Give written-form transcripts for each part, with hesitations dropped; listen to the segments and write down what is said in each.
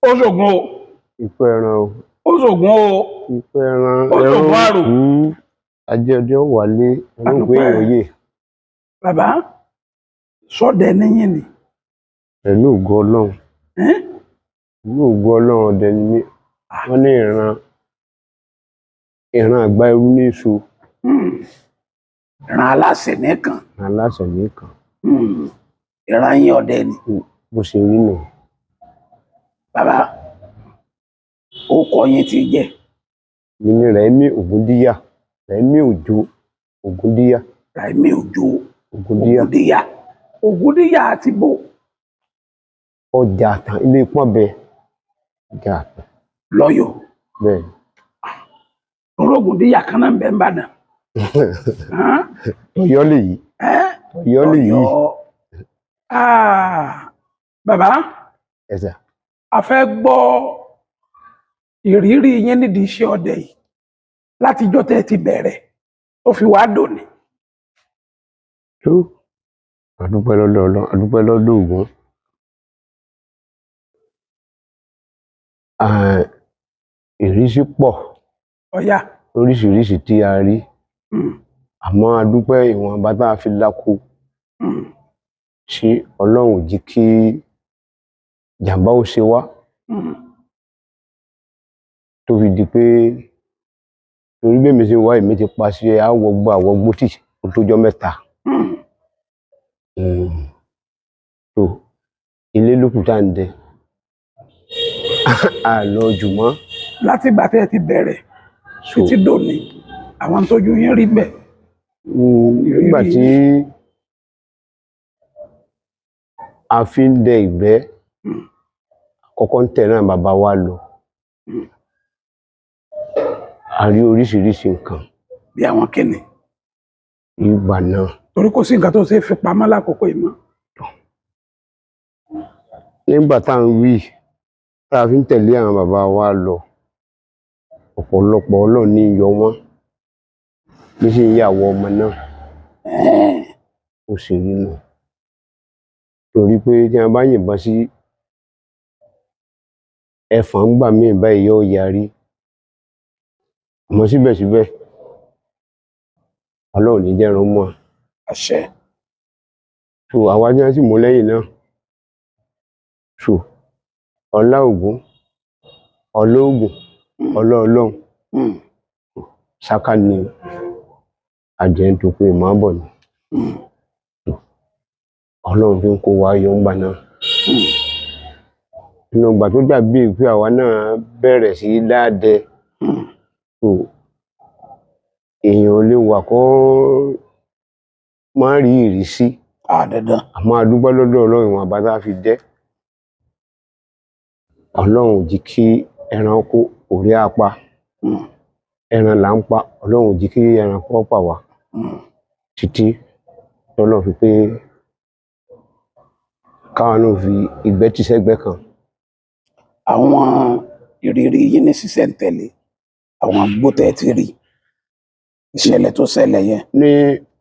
ó ṣògùn o. ikú ẹran o. ó ṣògùn o. ikú ẹran ó ṣògùn àrò. ajé ọjọ́ wálé olóògbé ìròyè. bàbá sọdẹ níyìn ni. pẹ̀lú ògo Ọlọ́run. pẹ̀lú ògo Ọlọ́run ọdẹ ni mí. wọ́n ní ìran àgbá irú ní èso. ìran aláṣẹ nìkan. aláṣẹ nìkan. ìran yín ọdẹ ni. bó ṣe rí nù. bàbá ó kọ yín ti jẹ. mi ní Rẹ̀mí Ògúndíyà. Rẹ̀mí Òjó Ògúndíyà. Rẹ̀mí Òjó Ògúndíyà. Ògúndíyà àti bò. ọjà àtàn ilé pọ́nbẹ. ọjà àtàn. lọ́yọ̀. bẹ́ẹ̀. Ògúndíyà kan náà ń bẹ ń bàdàn. Ọ̀yọ́ lè yí. Ọ̀yọ́ lè yí. bàbá ẹ̀sà. a fẹ́ gbọ́ ìrírí yín nídìí iṣẹ́ ọdẹ yìí látijọ́ tẹ́ ti bẹ̀rẹ̀ tó fi wá dòní. tó àdúpẹ́ lọ́dọ̀ Ọlọ́run àdúpẹ́ lọ́dọ̀ Ògún. ìrísí pọ̀. ọ̀yá. oríṣiríṣi tí a rí. àmọ́ a dúpẹ́ ìwọ̀nba tá a fi láko. ṣé Ọlọ́run ò jí kí jàǹbá ó ṣe wá. tó fi di pé torí bẹ́ẹ̀ mi ṣe wá èmi ti paṣẹ àwọ̀gbọ́ àwọ̀gbó tì ó tójọ́ mẹ́ta. tó ilé lókùn tá à ń dẹ àlọ́ jùmọ́. láti ìgbà tẹ́ ẹ ti bẹ̀rẹ̀ títí dòní àwọn tójú yín rí bẹ́ẹ̀. nígbà tí a fi ń dẹ ìgbẹ́ àkọ́kọ́ ń tẹ̀ náà bàbá wa lọ. a rí oríṣiríṣi nǹkan. bí àwọn kíni. ìgbà náà. torí kò sí nǹkan tó ṣe é fi pamọ́ lákòókò yìí mọ́. nígbà tá à ń wí tá a fi ń tẹ̀lé àwọn bàbá wa lọ ọ̀pọ̀lọpọ̀ Ọlọ́run ní yọ wọ́n ní sí ìyàwó ọmọ náà. ó ṣe rí nù. torí pé tí a bá yìnbọn sí ẹfọ̀n ń gbà míì báyìí yóò yarí. àmọ́ síbẹ̀síbẹ̀ Ọlọ́run ní jẹ́rán mọ́. àṣẹ. so àwa tí wọ́n sì mú lẹ́yìn náà. so ọlá Ògún ọlá Ògún ọlá Ọlọ́run ṣáká ni àjẹ́ ń tó pé máa bọ̀ ni. Ọlọ́run fi ń kó wa yọ ń gbà náà. inú ìgbà tó dàbí pé àwa náà bẹ̀rẹ̀ sí dáadẹ. so èèyàn ò lè wà kó má rí ìrísí. dandan. àmọ́ a dúpẹ́ lọ́dọ̀ Ọlọ́run ìwọ̀n àbá tá a fi dẹ́. Ọlọ́run ò jí kí ẹran kó orí apá. ẹran là ń pa Ọlọ́run ò jí kí ẹran kó pa wá. títí tọ́lọ́run fi pé káwọn náà fi ìgbẹ́ tí sẹ́gbẹ́ kan. àwọn ìrírí yín ní sísẹ̀ntẹ̀lé àwọn agbótẹ́ ti rí ìṣẹ̀lẹ̀ tó ṣẹlẹ̀ yẹn. ní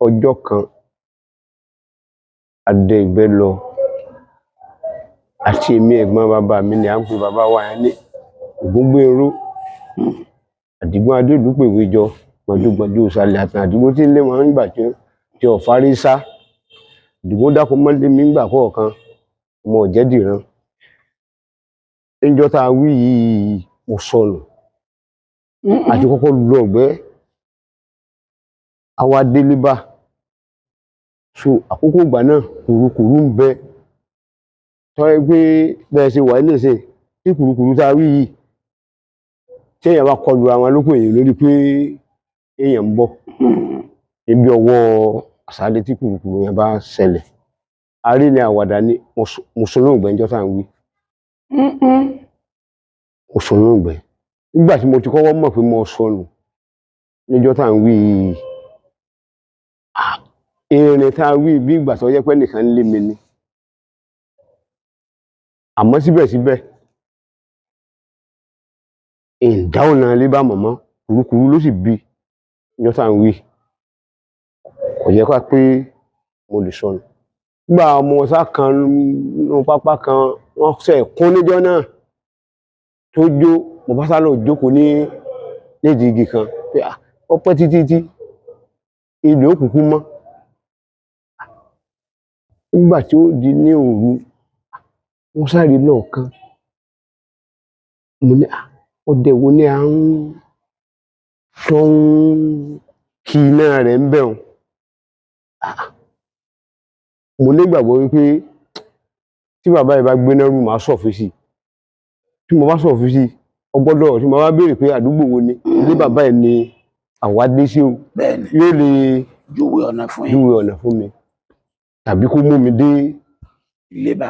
ọjọ́ kan adé ìgbẹ́ lọ àti èmi ẹ̀gbọ́n bàbá mi ni à ń pè bàbá wa yẹn ní Ògúngbèrò. Àdìgún Adédùpèwé jọ gbọ̀njúgbọ̀njú ìsàlẹ̀ àtàn Àdìgún tí ń lé wọn nígbà tí ọ̀fárí sá. Àdìgún dákun mọ́lé mi ńgbà kọ̀ọ̀kan ọmọ ọ̀jẹ̀dìran. níjọ́ tá a wí yìí mo sọnù àti kọ́kọ́ lu ọ̀gbẹ́ àwa délé bá. so àkókò ìgbà náà kùrukùru ń bẹ tọ́ ẹ pé bẹ́ẹ̀ ṣe wà ní ìsìn tí kùrukùru tá a wí yìí tí èèyàn bá kọlu àwọn alókùn èèyàn lórí pé èèyàn ń bọ̀ níbi ọwọ́ àṣálẹ́ tí kùrukùru yẹn bá ṣẹlẹ̀. a rí ní àwàdà ní mùsùlùmí níjọ́ tá à ń wí. mùsùlùmí nígbà tí mo ti kọ́kọ́ mọ̀ pé mo sọnù níjọ́ tá à ń wí yìí ìrìn tá a wí bí ìgbà tó yẹ pé nìkan lé mi ni. àmọ́ síbẹ̀síbẹ̀ ìdáhùn náà lé bá mọ̀mọ́ kùrukùru ló sì bí níjọ́ tá à ń wí. kò yẹ ká pé mo lè sọnù. nígbà ọmọ ọ̀sá kan nínú pápá kan wọ́n ṣe kún níjọ́ náà tó jó mo bá sá lọ jókòó nídìí igi kan pé ó pẹ́ títí ilé òkùnkùn mọ́. Nígbà tí ó di ní òru mo sáré lọ́ọ̀kan mo ní ọdẹ wo ni à ń tó ń kí iná rẹ̀ ń bẹ̀ wọn. Mo nígbàgbọ́ wípé tí bàbá yìí bá gbéná rú màá sọ̀fin sí i, tí mo bá sọ̀fin sí i ọgbọ́dọ̀ tí mo bá béèrè pé àdúgbò wo ni ilé bàbá yìí ni àwa dé sí o, yóò lè júwe ọ̀nà fún mi tàbí kó mú mi dé ilé bá.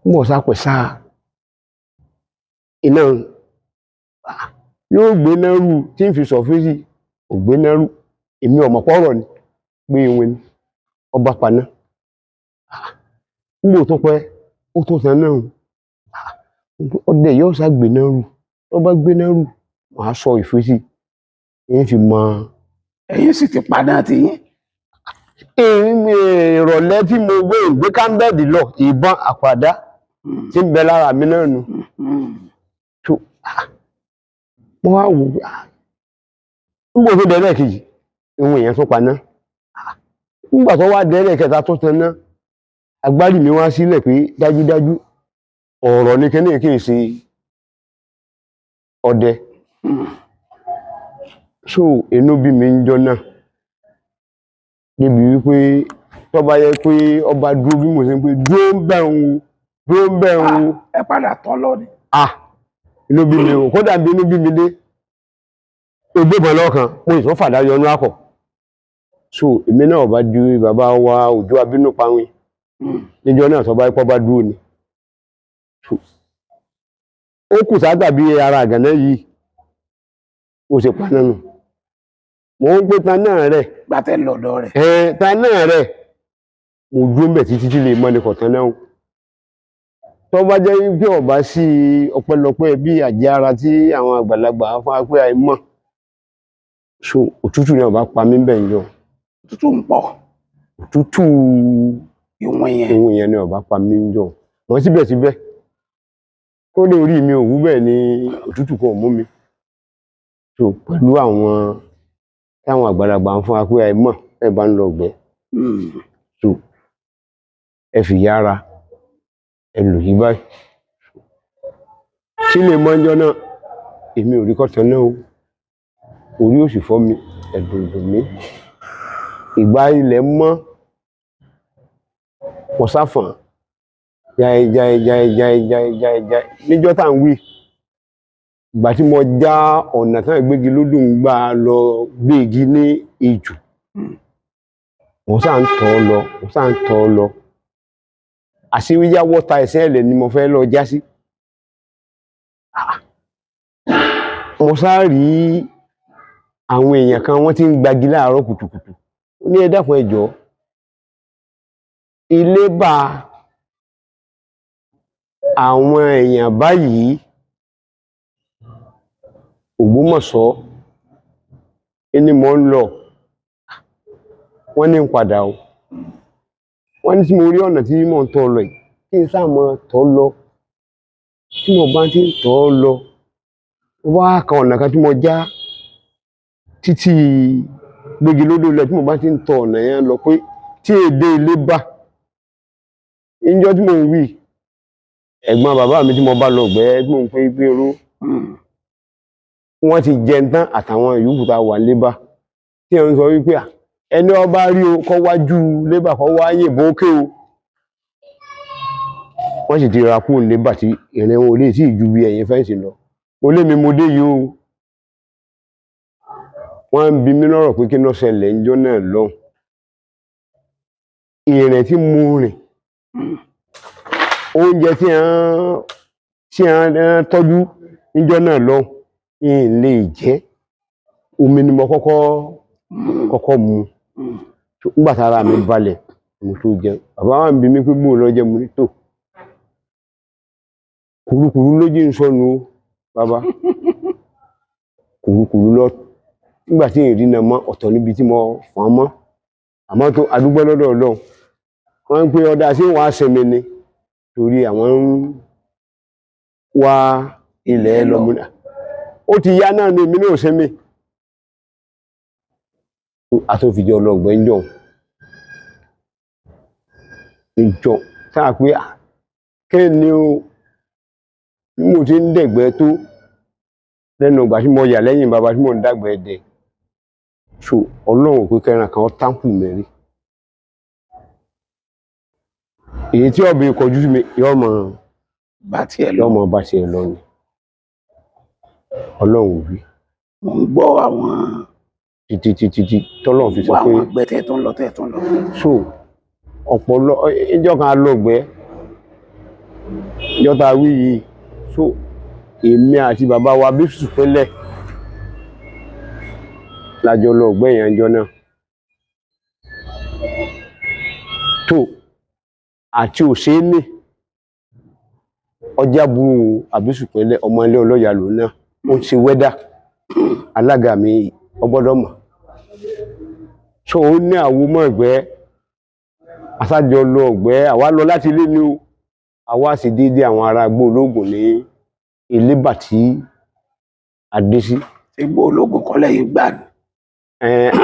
Mo sápẹ̀ sáà iná yóò gbéná rú tí n fi sọ̀fin sí ò gbéná rú, èmi ọ̀mọ pọ́rọ̀ ni pé ìwé ni ọba paná. Nígbà tó pẹ́ ó tó tan náà ọdẹ yóò sá gbéná rú, tó bá gbéná rú màá sọ ìfín sí i ń fi mọ. Ẹ̀yin sì ti paná ti yín. Ìrọ̀lẹ́ tí mo gbé kámbẹ́ẹ̀dì lọ ìbọn àpàdá tí ń bẹ lára mi náà nu. Mo wá wò nígbà tó dẹ́rẹ́ kejì ìwọ̀n èèyàn tó paná. Nígbà tó wá dẹ́rẹ́ kẹta tó tan náà agbárí mi wá sílẹ̀ pé dájúdájú ọ̀rọ̀ ní kíní kìí ṣe ọdẹ. So inú bí mi ń jọ náà níbi wípé tó bá yẹ pé ọba dúró bí mo ṣe ń pé dúró ń bẹ̀ ń wo. Ẹ padà tọ́ lọ ni. Inú bí mi o kódà bí inú bí mi dé ògbébọn lọ́kàn mo ìtọ́ fàdá yọnú àkọ́. So èmi náà bá ju bàbá wa Òjó Abínú Pawin níjọ́ náà tó bá yẹ pọ́ bá dúró ni. Ó kù ságbà bí ara àgànná yìí ó ṣe paná nù. Mo ń gbé tan náà rẹ̀. Gbàtẹ́ lọ́dọ̀ rẹ̀. Tan náà rẹ̀ mo dúró ń bẹ̀ títí tí lè mọ́ ní kọ̀tán náà. Tó bá jẹ́ wípé ọba sí ọpẹ́lọpẹ́ bí àjẹ́ ara tí àwọn àgbàlagbà fún wa pé àìmọ̀. So òtútù náà bá pa mí bẹ̀ ń yọ. Òtútù ń pọ̀. Òtútù ìwọ̀n yẹn ni ọba pa mí ń yọ. Wọ́n síbẹ̀síbẹ̀ kó lè orí mi ò wú bẹ́ẹ̀ ni òtútù kan ò mú mi. So pẹ̀lú àwọn táwọn àgbàlagbà fún wa pé àìmọ̀ ẹ bá ń lọ gbẹ́. So ẹ fi yára ẹ lò yí báyìí. Tí lè mọ́ ọjọ́ náà èmi ò rí kọ́tán náà o, orí ò sì fọ́ mi ẹ̀dùn dùn mí. Ìgbà ilẹ̀ mọ́ mo sáfàn jai níjọ́ tá ń wí. Ìgbà tí mo já ọ̀nà tán ìgbégi lódò ń gbà lọ gbégi ní Ìjù mo sá ń tọ́ lọ àṣíríyá wọ́ta ẹ̀sẹ̀ ẹ̀lẹ̀ ni mo fẹ́ lọ já sí. Mo sá rí àwọn èèyàn kan wọ́n ti ń gbagi láàárọ̀ kùtùkùtù ní ẹ dákun ẹ jọ̀ọ́ ilé bá àwọn èèyàn báyìí Ògbómọ̀ṣọ́ ní mo ń lọ wọ́n ní ń padà o. Wọ́n ní tí mo rí ọ̀nà tí mò ń tọ́ lọ yìí kí n sáà mọ́ tọ́ lọ. Tí mo bá ti ń tọ́ lọ wá kan ọ̀nà kan tí mo já títí gbégi lódò lẹ̀ tí mo bá ti ń tọ́ ọ̀nà yẹn lọ pé tí èdè ilé bá níjọ́ tí mò ń wí ẹ̀gbọ́n bàbá mi tí mo bá lọ gbẹ́ tí mò ń pé gbéró wọ́n ti jẹun tán àtàwọn ìyókù tá a wà lébà tí ẹ̀ ń sọ wípé ẹni ọba rí o kọ́ wájú lébà kọ́ wá yìnbọn ókè o. Wọ́n sì ti ra kúrò lébà tí ìrìn wọn ò lè sí ìjú bí ẹ̀yìn fẹ́ǹsì lọ. Mo lé mi mo dé yìí o. Wọ́n ń bi mí lọ́rọ̀ pé kí ló ṣẹlẹ̀ níjọ́ náà lọ́hùn. Ìrìn tí mo rìn oúnjẹ tí a tọ́jú níjọ́ náà lọ́hùn n lè jẹ omi ni mo kọ́kọ́ mu. Nígbà tára mi balẹ̀ mo tó jẹun. Bàbá wa ń bi mí pé bóò lọ jẹ mo ní tò kùrukùru ló jí ń sọnù o bàbá kùrukùru lọ. Nígbà tí ìrìnà mọ́ ọ̀tọ̀ níbi tí mo fọ́n mọ́ àmọ́ tó adúgbò lọ́dọ̀ Ọlọ́run wọ́n ń pe ọdá sí wọ́n á sẹmi ni torí àwọn wá ilẹ̀ lọ́múnà ó ti yá náà ní èmi náà sẹ́mi àtòfìjọ lọ́gbẹ́ ìjọ sáà pé kí ni o mo ti ń dẹ̀gbẹ́ tó lẹ́nu ìgbà tí mo yà lẹ́yìn bàbá tí mo ń dàgbẹ́ dẹ̀ so ọlọ́run pé kẹran kan táǹpù mẹ́rin èyí tí ọbẹ̀ kọjú sí mi yóò mọ bá tiẹ̀ lọ. bá tiẹ̀ lọ ni ọlọ́run wí. mo ń gbọ́ àwọn títí tọ́lọ́run fi sọ pé àwọn àgbẹ̀ tẹ̀ tó ń lọ. so ọ̀pọ̀lọ ìjọ kan lọ́gbẹ́ ìjọ ta wí yìí so èmi àti bàbá wa bí sùpẹ́lẹ̀ lájọ lọ́gbẹ́ yẹn ìjọ náà tó àti òṣèlú ọjà burú àbísùpẹ́lẹ̀ ọmọ ilé ọlọ́yà lòun náà ó ti wẹ́dà alága mi ọgbọ́dọ̀ mọ̀ so ó ní àwọn ọmọ ẹgbẹ́ asájọ lọ ọgbẹ́ àwa lọ láti ilé ní o àwa sì déédéé àwọn ará Igbó Ológun ní Elébà tí adésí. Igbó Ológun kọ́lẹ̀ yìí gbà ní.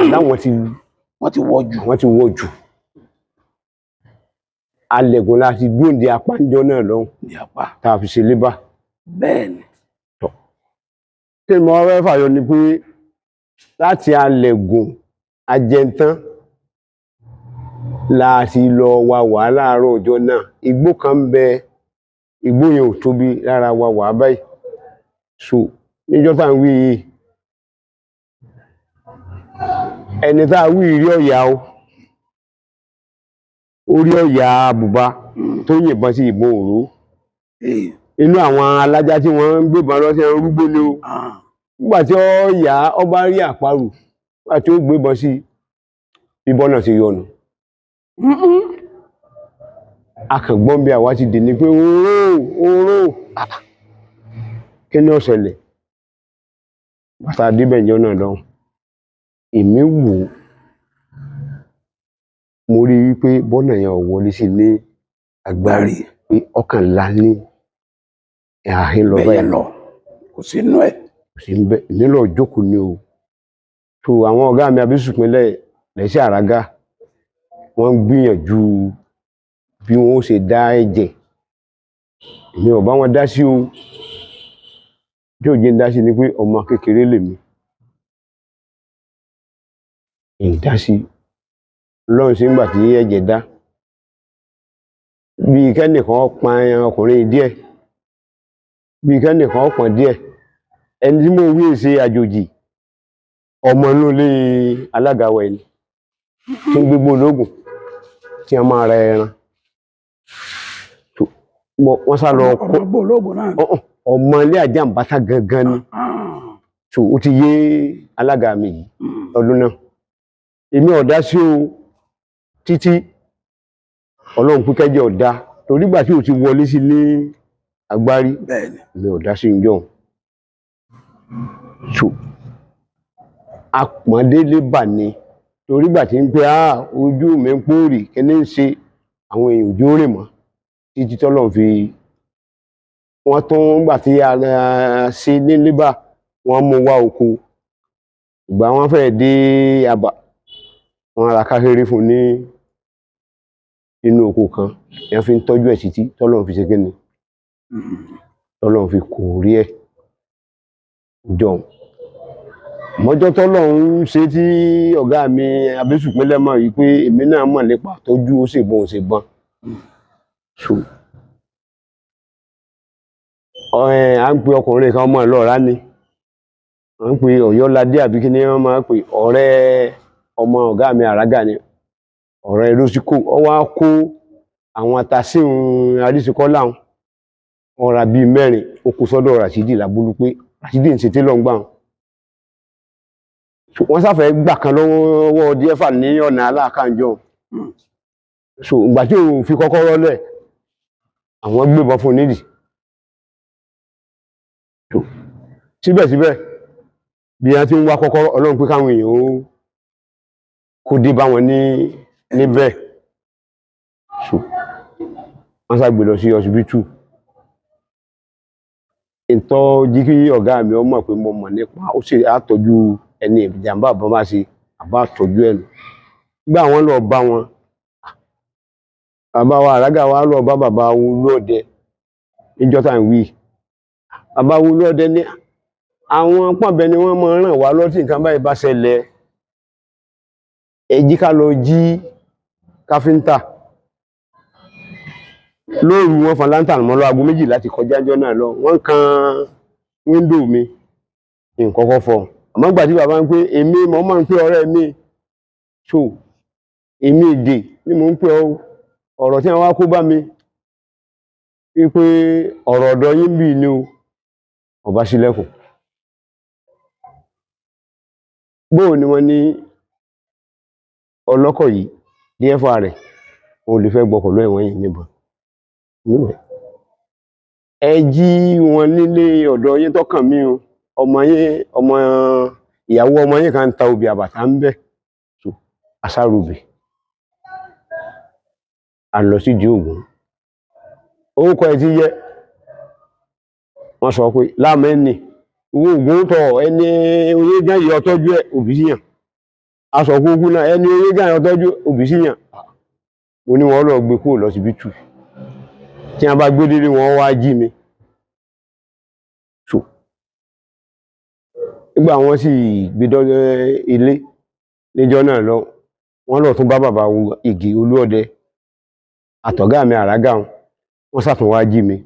Àdáwọn wọ́n ti wọ́ jù alẹ̀gùn láti gbóǹde apánjọ náà lọ́hùn tá a fi ṣe lébà. Bẹ́ẹ̀ni. Kí ni mo fẹ́ fàyọ ni pé láti alẹ̀gùn ajẹntán láti lọ wa wà láàárọ̀ ọjọ́ náà igbó kan ń bẹ igbó yẹn ò tóbi lára wa wà báyìí so níjọ́ tá à ń wí yìí ẹni tá a wí rí ọ̀yà o orí ọ̀yà bùbá tó yìnbọn sí ìbọn òró inú àwọn alájá tí wọ́n ń gbébọn lọ sí ẹran rúgbó ni o nígbà tí ọ̀yà ọba rí àparò nígbà tí ó gbébọn sí ìbọn náà ti yọnu akàngbọ́n bí àwa ti dè ní pé oró kí ni ó ṣẹlẹ̀ bàtà débẹ̀jọ́ náà lọ èmi wò ó mo rí wípé bọ́nà yẹn ò wọlé sí ní agbárí pé ọkàn ńlá ní ààrin lọ báyìí lọ kò sí inú ẹ̀ kò sí bẹ́ẹ̀ nílò jókòó ni o so àwọn ọ̀gá mi abísùpínlẹ̀ lẹ́sẹ̀ àràgá wọ́n ń gbìyànjú bí wọ́n ó ṣe dá ẹ̀jẹ̀ èmi ò bá wọn dá sí o tí òjì ń dá sí ni pé ọmọ kékeré lèmi ìdá sí lọ́run sí nígbà tí ẹ̀jẹ̀ dá bí kẹ́nìkan pa ọkùnrin díẹ̀ bí kẹ́nìkan pọ̀n díẹ̀ ẹni tí mo wí ṣe àjòjì ọmọ inú ilé alága wa ẹni tí ń gbégbó ológun tí a máa ra ẹran wọ́n sá lọ kó ọmọ ilé Àjàmbátà gangan ni so ó ti yé alága mi yìí ọdún náà èmi ọ̀dá sí o títí ọlọ́run pínkẹ́jẹ́ ọ̀dá torí gbà tí ò ti wọlé sí ní agbárí èmi ọ̀dá sí ìjọ so apọ̀ndélé bà ní torí gbà tí ń pé ojú mi ń pòórì kíní ń ṣe àwọn èèyàn ojú rè mọ́ títí tọ́lọ́run fi wọ́n tún gbà tí a ṣe ní lébà wọ́n mú wá oko ìgbà wọ́n fẹ́ dé àbà wọ́n ra kákéré fún ní inú oko kan yẹn fi ń tọ́jú ẹ̀ títí tọ́lọ́run fi ṣe kíni tọ́lọ́run fi kò rí ẹ̀ jọ mọ́jọ́ tọ́lọ́run ṣe tí ọ̀gá mi abésùpínlẹ̀ mọ̀ yìí pé èmi náà mọ̀ nípa tọ́jú ó sì bọ́n so à ń pe ọkùnrin kan ọmọ ìlọ́ra ni à ń pe Ọ̀yọ́ládé àbí kí ni wọ́n máa ń pe ọ̀rẹ́ ọmọ ọ̀gá mi àràgà ni ọ̀rẹ́ lóṣìkò ọ wá kó àwọn atasíhun arísíkọ́lá wọn ra bíi mẹ́rin ó kó sọ́dọ̀ Ràṣídì lábúlú pé Ràṣídì ń ṣe télọ̀ ń gbà wọ́n sáfẹ́ gbà kan lọ́wọ́ díẹ̀fà ní ọ̀nà aláàkànjọ́ so ìgbà tí òun fi kọ́kọ́rọ́ lẹ̀ àwọn gbébọn fún nídìí síbẹ̀síbẹ̀ bí a ti ń wá kọ́kọ́rọ́ ọlọ́run pé káwọn èèyàn ó kó dé bá wọn níbẹ̀ so wọ́n sá gbé lọ sí ọsibítù ìtọ́ jí kí ọ̀gá mi ó mọ̀ pé mo mọ̀ nípa ó sì àtọ́jú ẹni ìjàmbá àbọ̀ bá ṣe àbá àtọ́jú ẹ̀ lọ. Nígbà wọn lọ bá wọn, bàbá wa Àràgà wa lọ bá bàbá Olúọdẹ níjọ́ tá à ń wí. Bàbá Olúọdẹ ní àwọn pọ̀nbẹ ni wọ́n máa ń ràn wá lọ́tí nǹkan báyìí bá ṣẹlẹ̀, ẹ jí ká lọ jí káfíńtà. Lóòru wọn fa láńtàn mọ́ lọ aago 2 láti kọjá ọjọ́ náà lọ, wọ́n kan wíńdò mi nǹkọ́kọ́ fọ. Àmọ́ gbà tí bàbá ń pé èmi mọ̀ máa ń pé ọ̀rẹ́ mi so èmi èdè ni mò ń pè ọ̀rọ̀ tí wọ́n wá kó bá mi wípé ọ̀rọ̀ ọ̀dọ̀ yín bì ní o, ọba ṣílẹ̀kùn. Bóò ni wọ́n ní ọlọ́kọ̀ yìí díẹ̀fà rẹ̀ òun lè fẹ́ gbọ́kọ̀ lọ́ ẹ̀wọ̀n yìí níbọn. Ẹ jí wọn nílé ọ̀dọ̀ yín tọ́kàn mí o, ọmọ ìyàwó ọmọ yín kan ń ta obì àbàtà ń bẹ̀. So aṣáròbì a lọ sí di Ògún. Orúkọ ẹ ti yẹ wọ́n sọ pé láàmẹ́ni owó Ògún tọ̀ ẹni oyé gán yìí ọtọ́jú ẹ̀ òbí síyàn. Aṣọ kúkú náà ẹni oyé gán yìí ọtọ́jú òbí síyàn. Mo ní wọn lọ gbé kúrò lọsibítù. Tí wọ́n bá gbé délé wọn wá jí mi. So nígbà wọn sì gbé dọ́jọ́ ilé níjọ́ náà lọ, wọ́n lọ tún bá bàbá Igi Olúọdẹ àtọ̀gá mi Àràgà wọn sàtún wá jí mi.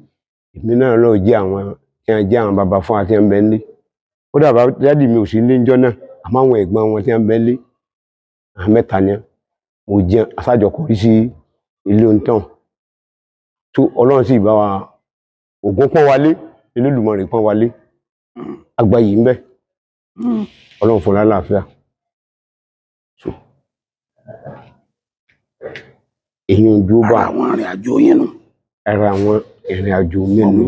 Èmi náà lọ jí àwọn tí wọ́n jẹ́ àwọn bàbá fún àti ẹ̀ńbẹ́ ńlé. Ó dàbá dádì mi ò sí nílé níjọ́ náà, àmọ́ àwọn ẹ̀gbọ́n wọn tí wọ́n bẹ́ ńlé àwọn mẹ́ta ni mo jẹ́ aṣájọkọ̀rí sí ilé onítàn. Tó Ọlọ́run sì bá wa Ògún pọ́n wálé, Olódùmarè pọ́n wálé, àgbáyé ń bẹ. Ọlọ́run fún lálàáfíà. So èyí ń dúró bá àwọn ìrìn àjò yín nù. Ara àwọn ìrìn àjò mẹ́nu.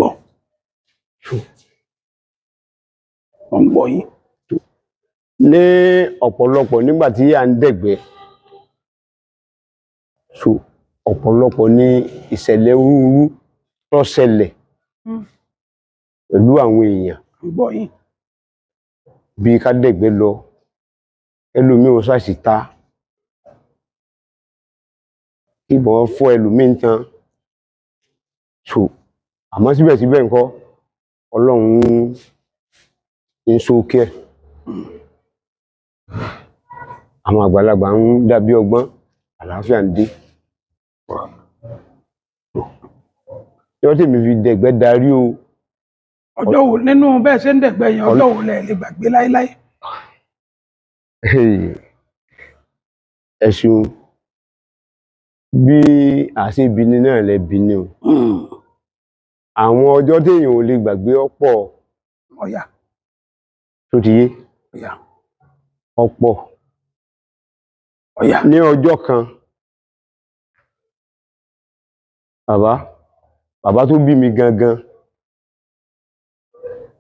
Wọ́n ń gbọ́ yín. Ní ọ̀pọ̀lọpọ̀ nígbà tí à ń dẹ̀gbẹ́, so ọ̀pọ̀lọpọ̀ ní ìṣẹ̀lẹ̀ rúurú tó ṣẹlẹ̀ pẹ̀lú àwọn èèyàn. Wọ́n ń gbọ́ yín. Bí ká dẹ̀gbẹ́ lọ, ẹlòmíì ó ṣàṣì ta, ìbọn fọ́ ẹlòmíì tán. So àmọ́ síbẹ̀síbẹ̀ ńkọ́ Ọlọ́run ń sókè ẹ̀. Àwọn àgbàlagbà ń dàbí ọgbọ́n, àlàáfíà ń dé. Yọ́ tèmi fi dẹ̀gbẹ́ darí o. Ọjọ́ wo nínú bẹ́ẹ̀ ṣe ń dẹ̀gbẹ́ yẹn, ọjọ́ wo lẹ lè gbàgbé láéláé? Ẹ ṣeun. Bí àṣebíni náà lẹ bíni o. Àwọn ọjọ́ téèyàn ò lè gbàgbé ọ̀pọ̀. Ọ̀yà. Tó ti yé? Ọ̀yà. Ọ̀pọ̀. Ọ̀yà. Ní ọjọ́ kan, bàbá tó bí mi gangan,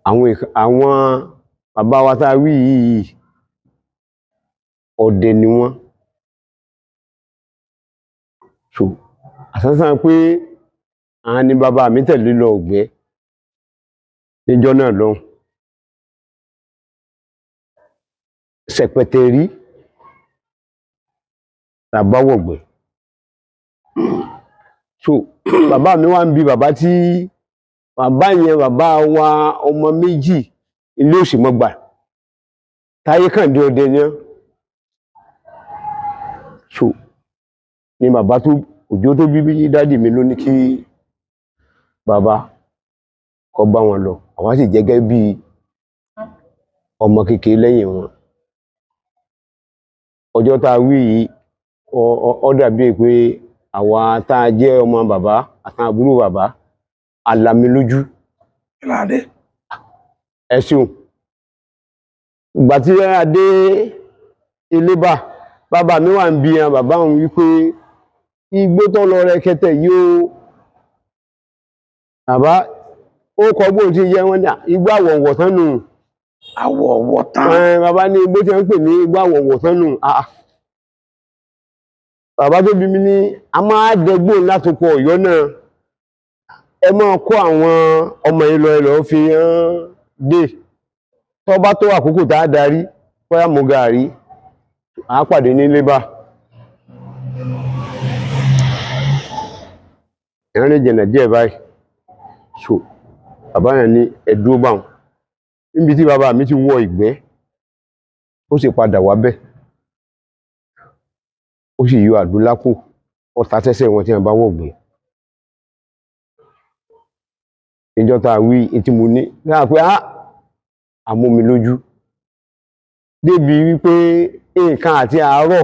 àwọn bàbá wa tá a wí yìí ọdẹ ni wọ́n. So àsánsán pé àwọn ni bàbá mi tẹ̀lé lọ Ọ̀gbẹ́ níjọ́ náà lọ́hùn. Sẹ̀pẹ̀tẹ̀rí làbáwọ̀gbẹ́. So bàbá mi wá ń bi bàbá tí bàbá yẹn bàbá wa ọmọ méjì ilé òsì mọ́gbà Táyé Kàndé ọdẹ ni wọ́n. So ni bàbá tó Òjó tó bí dádì mi ló ní kí bàbá kó bá wọn lọ, àwọn sì jẹ́ gẹ́gẹ́ bí ọmọ kékeré lẹ́yìn wọn. Ọjọ́ tá a wí yìí ó dàbí pé àwa tá a jẹ́ ọmọ bàbá àtàwọn àbúrò bàbá alami lójú. Ẹ ṣeun. Ìgbà tí a dé ilé bàbá mi wà ń bi àwọn bàbá òun wípé igbó tó lọ rẹkẹtẹ yìí ó bàbá ó kọ bóun ti yẹ wọn ní igbó àwọ̀wọ̀ tán nù. Àwọ̀wọ̀ tán. Bàbá ní igbó tí wọ́n ń pè ní igbó àwọ̀wọ̀ tán nù. Bàbá tó bí mi ní a máa dẹgbó látòkọ Ọ̀yọ́ náà. ẹ máa kó àwọn ọmọ yìí lọ ẹ lọ fi hàn dé tó bá tó àkókò tá a darí bóyá mo gàrí à pàdé ní lébà ìrìn jìnnà díẹ̀ báyìí so bàbá yẹn ní ẹdúró báwọn níbi tí bàbá mi ti wọ ìgbẹ́ ó sì padà wá bẹ́ẹ̀ ó sì yọ àdó lápò ọta tẹ́sẹ̀ wọn tí wọn bá wọ̀gbìn ìjọ tá a wí tí mo ní láà pé àmú mi lójú débi wípé nǹkan àti àárọ̀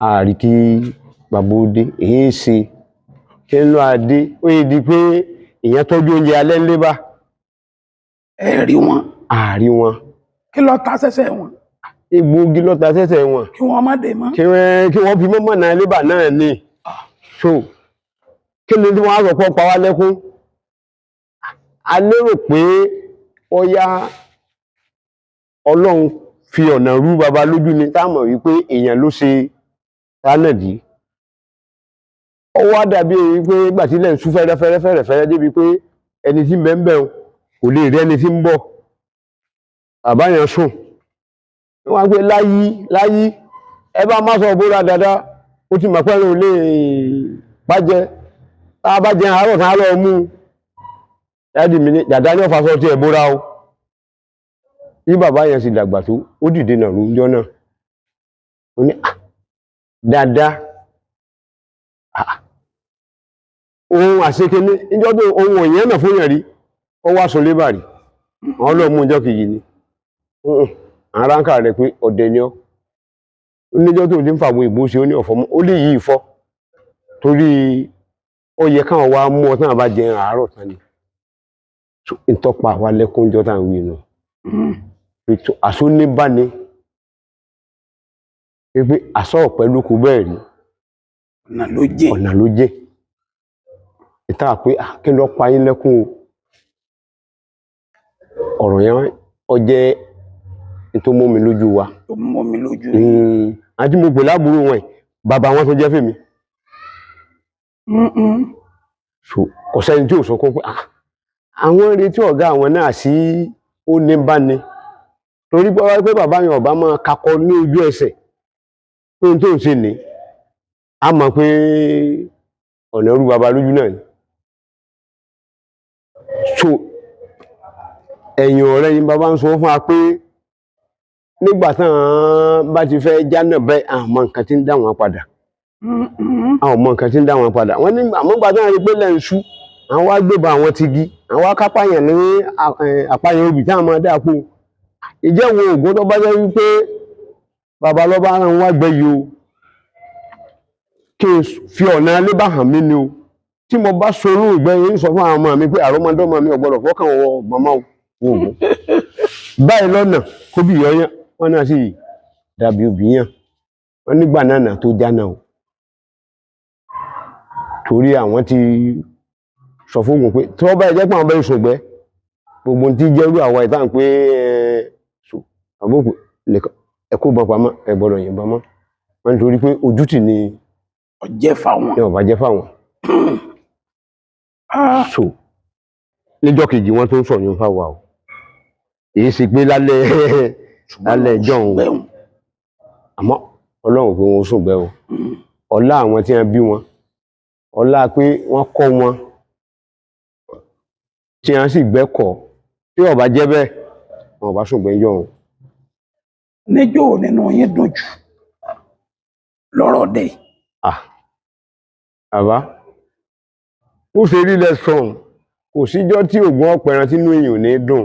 àrí kí bàbá ó dé èyí ṣe kí ń lọ adé ó yẹ di pé èèyàn tọ́jú oúnjẹ alẹ́ ńlé bá ẹ rí wọn àárí wọn kí ló ta sẹ́sẹ̀ wọn egbòogi lọ́ta tẹ́sẹ̀ wọn kí wọ́n má dé mọ́ kí wọ́n fi mọ́mọ́ náà lébà náà ní so kí ni tí wọ́n á sọ pọ́ pa wá lẹ́kún a lérò pé ó yá Ọlọ́run fi ọ̀nà rú baba lójú ni táàmọ̀ wípé èèyàn ló ṣe tánàdí ó wá dàbí wípé gbàtílẹ̀ ń sú fẹ́rẹ́fẹ́rẹ́ débi pé ẹni tí ń bẹ ń bẹ̀ kò lè rí ẹni tí ń bọ̀ àbáyàn sùn wọ́n pé láyí ẹ bá má sọ bóra dáadáa ó ti mọ̀ pẹ́rù lè bàjẹ́ tá a bá jẹ àárọ̀ tán lọ mú dáàdì mi ní dàdá ní ọ̀fà sọ tí ẹ bóra o bí bàbá yẹn sì dàgbà tó ó dìde nàró ńjọ́ náà ó ní dáadáa ohun àṣekéné níjọ́ tó ohun òyìn náà fún yàn rí ó wá sọ lébà rí àwọn lọ mú ọjọ́ kejì ni àránkà rẹ̀ pé ọ̀dẹ̀ ni ọ́ oníjọ́ tó ti ń fàwọn ìbò ṣe ó ní ọ̀fọ́ mọ́ ó lè yí ìfọ́ torí ó yẹ káwọn wá mú ọ tán bá jẹ àárọ̀ tán ni ìtọ́pa wa lẹ́kúnjọ́ tá à ń wí nù àṣọ ní bá ní pé àṣọ ọ̀pẹ ló kú bẹ́ẹ̀ rí ọ̀nà ló jẹ́ ìta pé kí ló pa yín lẹ́kún ọ̀rọ̀ yẹn ó jẹ́ tó mú mi lójú wa tó mú mi lójú àti mo pè láàbúrò wọn bàbá wọn tó jẹ́ fèmí kò sẹ́ni tí ò sọ pé àwọn retí ọ̀gá àwọn náà sí ó ní bá ní torí pé bàbá yẹn ọba máa kakọ ní ojú ẹsẹ̀ pé ohun tó ń ṣe ní a mọ̀ pé ọ̀nà ẹrú bàbá lójú náà ni so ẹ̀yìn ọ̀rẹ́ yìí bàbá ń sọ fún wa pé nígbà táwọn bá ti fẹ́ jánà bẹ́ẹ̀ àmọ́ nǹkan tí ń dá wọn padà àwọn ọmọ nǹkan tí ń dá wọn padà wọ́n ní àmọ́ gbà táwọn rí pé lẹ́yìn sú àwọn wá gbébọn àwọn ti gi àwọn akápáyàn ní àpáyàn obì táwọn máa dáa pò ìjẹ́wò ògùn tó bá jẹ́ wípé bàbá lọ́ba ara wọn wá gbẹ yìí o kí n fi ọ̀nà alébà hàn mí ni o tí mo bá sorú ìgbẹ́ yìí ń sọ fún àwọn ọmọ mi pé àrọ́mọdọ́mọ mi ò gbọ́dọ̀ fọ́kàn wọ màmá ògùn báyìí lọ́nà kó bí yọyán wọn náà sì dàbí òbí yàn wọn nígbà náà tó jáná o torí àwọn ti sọ fún ògùn pé tí wọ́n bá jẹ́ pé àwọn bẹ́ẹ̀ sògbẹ́ gbogbo tí jẹ́rú àwa ìtàn pé àbókù ẹ̀kọ́ bọ̀ pamọ́ ẹ gbọ́dọ̀ yìnbọn mọ́ wọn nítorí pé ojútì ni ọjẹ́ fáwọn ní ọba jẹ́ fáwọn so níjọ́ kejì wọn tó ń sọ yín fáwa o èyí sì pé lálẹ́ ìjọ òun àmọ́ Ọlọ́run pé wọn sùn gbẹ́ o ọlá àwọn tí wọ́n bí wọn ọlá pé wọ́n kọ́ wọn tí wọ́n sì gbẹ́kọ̀ọ́ tí ó bá jẹ́ bẹ́ẹ̀ wọn bá sùn gbẹ́ ìjọ òun. níjọ́ nínú yín dùn jù lọ́rọ̀ dẹ̀. Àbá ó ṣe rí lẹ́sàn kò síjọ́ tí ògùn ọ̀pẹ̀ràn tínú èèyàn ò ní dùn.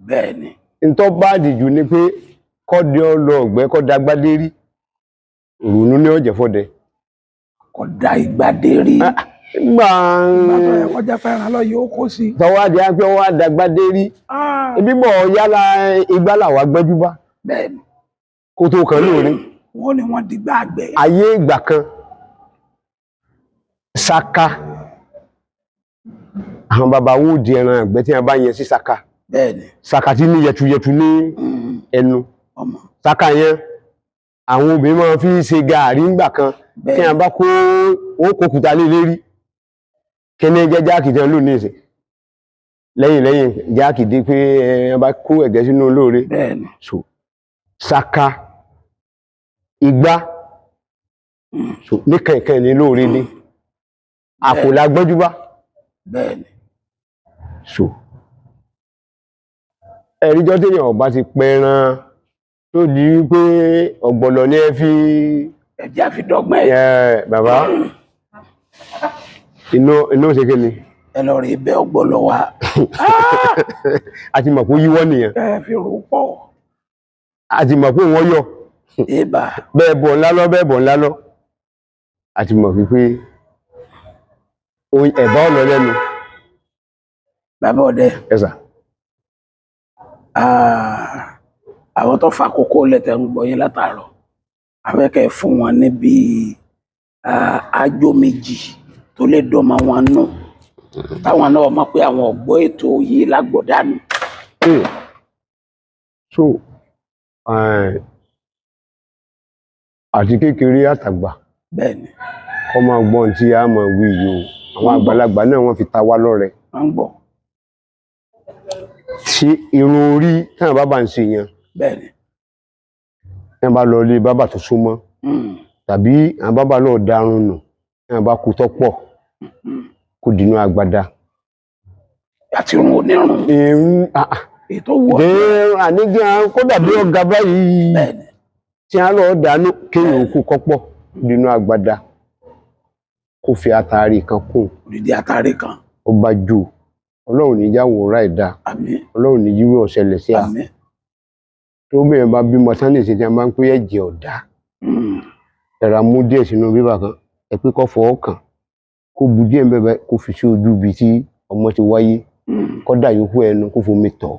Bẹ́ẹ̀ni. ntọ́ bá dìjú ni pé kọ́dẹ ọlọ ọ̀gbẹ́ kọ́dà gbádé rí ìrònú ní ọ̀jẹ̀ fọ́dẹ. Kọ́dà ìgbàdé rí. Gbà tó yẹ kọjá fẹ́ràn lọ yóò kó sí. tọwádìí á pé wọ́n á dàgbádé rí. Ibi bọ̀ yálà igbá làwà gbẹ́jú bá. Bẹ́ẹ̀ni. Kó tó kan lóore. Wọ́n ní wọ́n dìgbà àgbẹ̀. Ayé ìgbà kan Saka àwọn bàbá wo di ẹran àgbẹ̀ tí wọ́n bá yẹn sí Saka. Bẹ́ẹ̀ni. Saka tí ní yẹtuyẹtu ní ẹnu. Saka yẹn àwọn obìnrin máa fi ṣe gààrí ńgbà kan tí wọ́n bá kó wọn kó kùtà lé lérí kí ni jẹ́ jáàkì tí wọ́n lò ní ìsìn lẹ́yìn jáàkì dé pé wọ́n bá kó ẹ̀gẹ́ sínú olóore bẹ́ẹ̀ni so ṣaka igbá so ní kẹ̀kẹ́ ní lóore ní àpò lágbọ́jú bá bẹ́ẹ̀ni so ẹ̀ríjọ́ téèyàn ọba ti pẹran tó di wípé ọ̀gbọ̀nọ̀ ní ẹ fi ẹ̀jẹ̀ àfidọ́gbọ́n bàbá inú ṣe kí ni ẹ lọ rí bẹ́ ọ̀gbọ̀nọ̀ wa a ti mọ̀ pé yíwọ́ nìyẹn ẹ fi rú pọ̀ a ti mọ̀ pé wọ́n yọ ìbà bẹ́ẹ̀ bọ̀ ńlá lọ a ti mọ̀ pé ẹ̀bá ọ̀nà lẹ́nu bàbá ọdẹ ẹ̀sà àwọn tó fa kókó lẹ́tẹ̀ ń gbọ́ yín látàárọ̀ afẹ́kẹ́ fún wọn níbi àjò méjì tó lè dọ́mọ wọn nù táwọn náà mọ̀ pé àwọn ọ̀gbọ́ ètò yìí lágbọ̀dánù. so àti kékeré àtàgbà bẹ́ẹ̀ni kọ́ máa gbọ́n tí a máa wí yìí o àwọn àgbàlagbà náà wọ́n fi ta wá lọ́rẹ wọ́n ń gbọ́ tí irun orí táwọn bàbá ń ṣe yẹn bẹ́ẹ̀ni táwọn bá lọ ilé bàbá tó súnmọ́ tàbí àwọn bàbá náà darun nù táwọn bá kú tọ́pọ̀ kó dínú agbada àti irun onírun ètò wọ̀ àníjẹ́ kó dàbí ọ̀gá báyìí bẹ́ẹ̀ni tí a lọ dánú kéèyàn kú kọ́pọ̀ dínú agbada kó fi àtàrí kan kún òdìdí àtàrí kan ó bá jù ọlọ́run ní jáwọ́ ra ìdá àmín ọlọ́run ní jíwé ọ̀sẹ̀lẹ̀ sí à àmín tó bẹ̀rẹ̀ bá bímọ sánni sí tí a máa ń pé ẹ̀jẹ̀ ọ̀dá ẹ̀rà mú díẹ̀ sínú bíbà kan ẹ pé kó fọwọ́ kàn kó bu díẹ̀ bẹ́ẹ̀ kó fi sí ojú ibi tí ọmọ ti wáyé kó dà yòókù ẹnu kó fomi tọ̀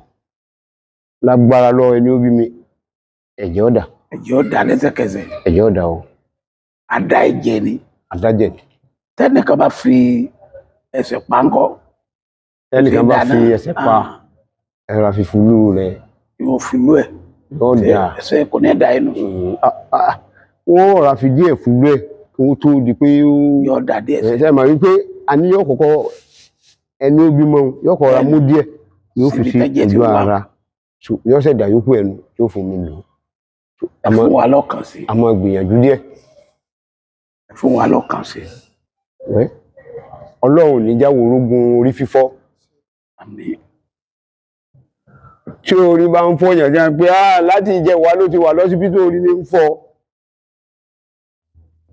lágbára lọ́wọ́ ẹni ó bí mi ẹ̀jẹ̀ ọ̀dà ẹ̀jẹ̀ ọ̀dà lẹ́sẹ̀kẹsẹ̀ ẹ̀jẹ̀ ọ̀dà o àdá ẹ̀jẹ̀ ni àdájẹ̀ tẹ́nìkan bá fi ẹsẹ̀ pánkọ́ ẹnìkan bá fi ẹsẹ̀ pa ẹ̀rọ àfìfúlù rẹ̀ yóò fìlú ẹ̀ yóò dà ẹsẹ̀ kò ní ẹ̀dá inú wọ́n rà fi díẹ̀ fúlù ẹ̀ kí wọ́n tó di pé yóò dà díẹ̀ sí ẹ̀sẹ̀ mà wípé a ní yóò kọ́kọ́ ẹni ó bímọ yóò kọ́ ra mú díẹ̀ yóò fi sí ojú ara yóò ṣẹ̀dá yókù ẹnu yóò fún mi lò ẹ fún wa lọ́kàn sí a máa gbìyànjú díẹ̀ ẹ fún wa lọ́kàn sí ọlọ́run ní jáwọ́ orógun orí fífọ́ àmín tí orí bá ń fọ́ yànjá pé láti ìjẹwàá ló ti wà lọ́sibítù orí ní ń fọ́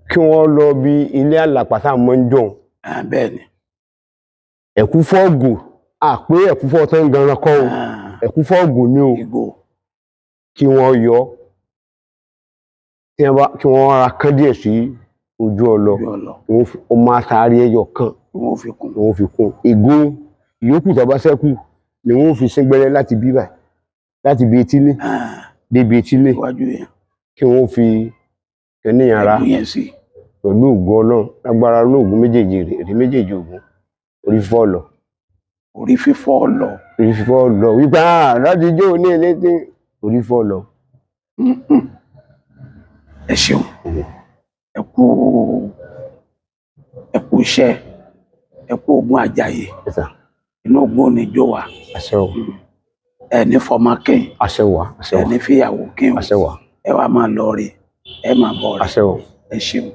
kí wọ́n lọ bí ilé àlàpàtà mọ́ ń jọun bẹ́ẹ̀ni ẹ̀kú fọ́ọ̀gù àpé ẹ̀kú fọ́ tán gan-an kọ́ o ẹ̀kú fọ́ọ̀gù ní o ìgò kí wọ́n yọ kí wọ́n ra kán díẹ̀ sí ojú ọlọ ó máa taari ẹyọ kan wọ́n fi kún ìgò ìyókù tó bá ṣẹ́kù ni wọ́n fi síngbẹ́rẹ́ láti bí báyìí láti bí etílé débi etílé kí wọ́n fi kẹ́níyàn ara pẹ̀lú ògùn ọlọ́run lágbára lóògùn méjèèjì èrè méjèèjì ògùn orí fífọ́ lọ. orí fífọ́ lọ. orí fífọ́ lọ wípé láti jó ní elétí orí fífọ́ lọ. ẹ ṣeun ẹ kú iṣẹ́ ẹ kú ogun àjàyè inú ogun ò ní jó wa ẹ ní fọmọ kín ẹ ní fìyàwó kín ẹ wá máa lọ rí ẹ máa bọ̀ rí ẹ ṣeun.